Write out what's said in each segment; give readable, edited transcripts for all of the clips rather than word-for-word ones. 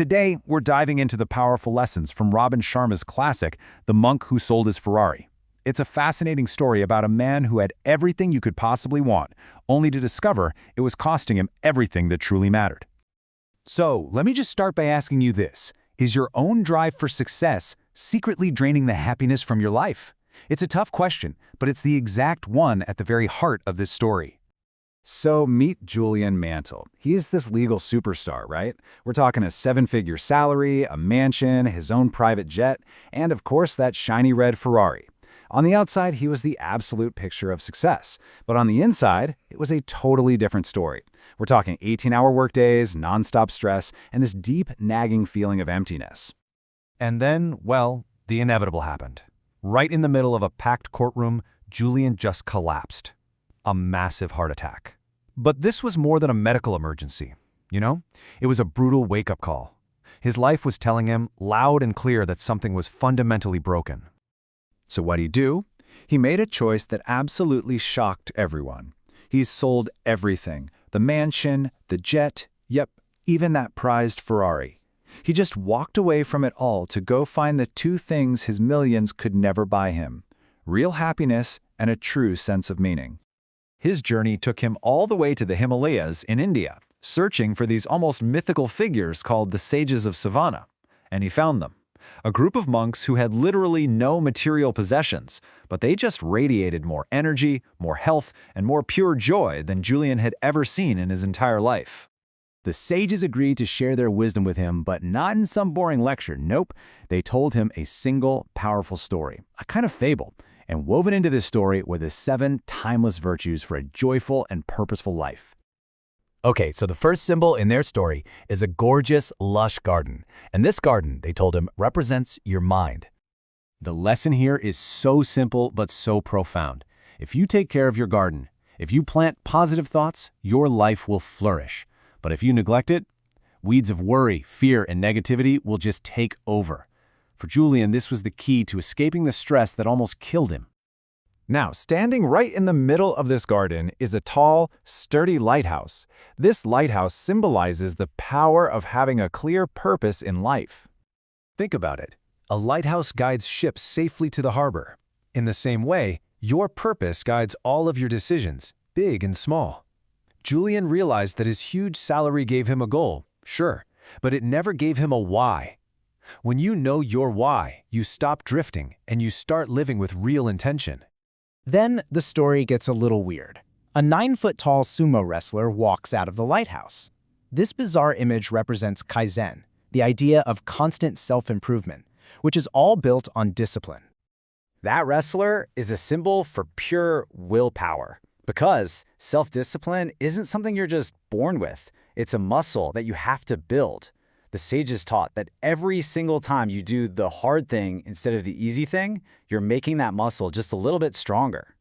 Today, we're diving into the powerful lessons from Robin Sharma's classic, The Monk Who Sold His Ferrari. It's a fascinating story about a man who had everything you could possibly want, only to discover it was costing him everything that truly mattered. So, let me just start by asking you this. Is your own drive for success secretly draining the happiness from your life? It's a tough question, but it's the exact one at the very heart of this story. So meet Julian Mantle. He's this legal superstar, right? We're talking a seven-figure salary, a mansion, his own private jet, and of course that shiny red Ferrari. On the outside, he was the absolute picture of success. But on the inside, it was a totally different story. We're talking 18-hour workdays, nonstop stress, and this deep, nagging feeling of emptiness. And then, well, the inevitable happened. Right in the middle of a packed courtroom, Julian just collapsed. A massive heart attack. But this was more than a medical emergency, you know? It was a brutal wake-up call. His life was telling him loud and clear that something was fundamentally broken. So what'd he do? He made a choice that absolutely shocked everyone. He's sold everything. The mansion, the jet, yep, even that prized Ferrari. He just walked away from it all to go find the two things his millions could never buy him: real happiness and a true sense of meaning. His journey took him all the way to the Himalayas in India, searching for these almost mythical figures called the Sages of Savannah. And he found them. A group of monks who had literally no material possessions, but they just radiated more energy, more health, and more pure joy than Julian had ever seen in his entire life. The sages agreed to share their wisdom with him, but not in some boring lecture. Nope, they told him a single, powerful story, a kind of fable. And woven into this story were the 7 timeless virtues for a joyful and purposeful life. Okay, so the first symbol in their story is a gorgeous, lush garden. And this garden, they told him, represents your mind. The lesson here is so simple but so profound. If you take care of your garden, if you plant positive thoughts, your life will flourish. But if you neglect it, weeds of worry, fear, and negativity will just take over. For Julian, this was the key to escaping the stress that almost killed him. Now, standing right in the middle of this garden is a tall, sturdy lighthouse. This lighthouse symbolizes the power of having a clear purpose in life. Think about it. A lighthouse guides ships safely to the harbor. In the same way, your purpose guides all of your decisions, big and small. Julian realized that his huge salary gave him a goal, sure, but it never gave him a why. When you know your why, you stop drifting and you start living with real intention. Then the story gets a little weird. A 9-foot-tall sumo wrestler walks out of the lighthouse. This bizarre image represents Kaizen, the idea of constant self-improvement, which is all built on discipline. That wrestler is a symbol for pure willpower, because self-discipline isn't something you're just born with. It's a muscle that you have to build. The sages taught that every single time you do the hard thing instead of the easy thing, you're making that muscle just a little bit stronger.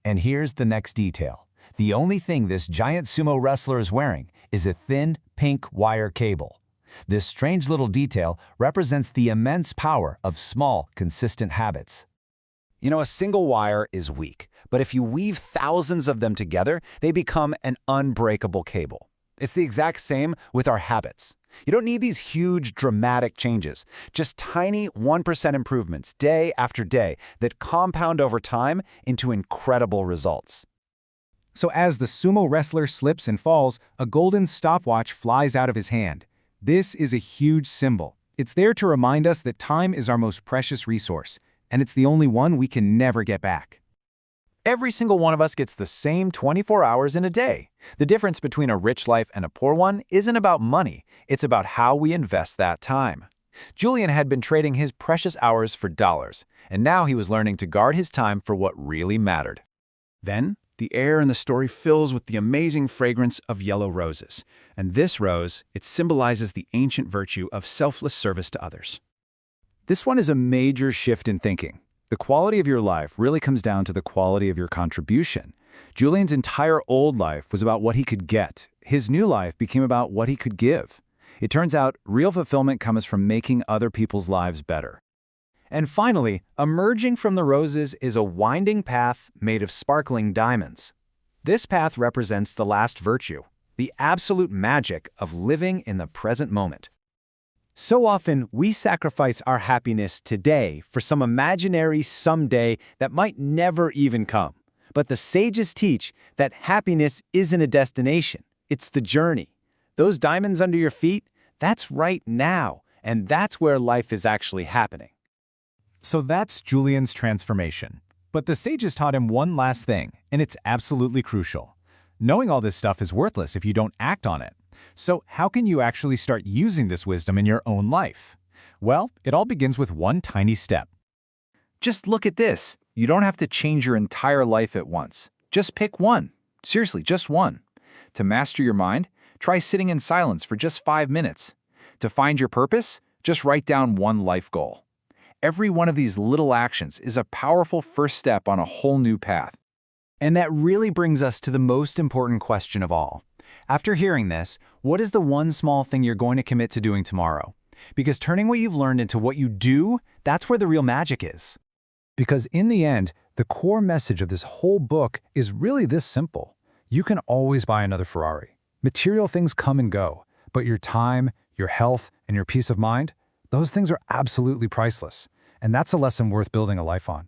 And here's the next detail. The only thing this giant sumo wrestler is wearing is a thin, pink wire cable. This strange little detail represents the immense power of small, consistent habits. You know, a single wire is weak, but if you weave thousands of them together, they become an unbreakable cable. It's the exact same with our habits. You don't need these huge, dramatic changes, just tiny 1% improvements day after day that compound over time into incredible results. So as the sumo wrestler slips and falls, a golden stopwatch flies out of his hand. This is a huge symbol. It's there to remind us that time is our most precious resource, and it's the only one we can never get back. Every single one of us gets the same 24 hours in a day. The difference between a rich life and a poor one isn't about money. It's about how we invest that time. Julian had been trading his precious hours for dollars, and now he was learning to guard his time for what really mattered. Then, the air in the story fills with the amazing fragrance of yellow roses. And this rose, it symbolizes the ancient virtue of selfless service to others. This one is a major shift in thinking. The quality of your life really comes down to the quality of your contribution. Julian's entire old life was about what he could get. His new life became about what he could give. It turns out real fulfillment comes from making other people's lives better. And finally, emerging from the roses is a winding path made of sparkling diamonds. This path represents the last virtue, the absolute magic of living in the present moment. So often, we sacrifice our happiness today for some imaginary someday that might never even come. But the sages teach that happiness isn't a destination, it's the journey. Those diamonds under your feet, that's right now, and that's where life is actually happening. So that's Julian's transformation. But the sages taught him one last thing, and it's absolutely crucial. Knowing all this stuff is worthless if you don't act on it. So how can you actually start using this wisdom in your own life? Well, it all begins with one tiny step. Just look at this. You don't have to change your entire life at once. Just pick one. Seriously, just one. To master your mind, try sitting in silence for just 5 minutes. To find your purpose, just write down one life goal. Every one of these little actions is a powerful first step on a whole new path. And that really brings us to the most important question of all. After hearing this, what is the one small thing you're going to commit to doing tomorrow? Because turning what you've learned into what you do, that's where the real magic is. Because in the end, the core message of this whole book is really this simple. You can always buy another Ferrari. Material things come and go, but your time, your health, and your peace of mind, those things are absolutely priceless. And that's a lesson worth building a life on.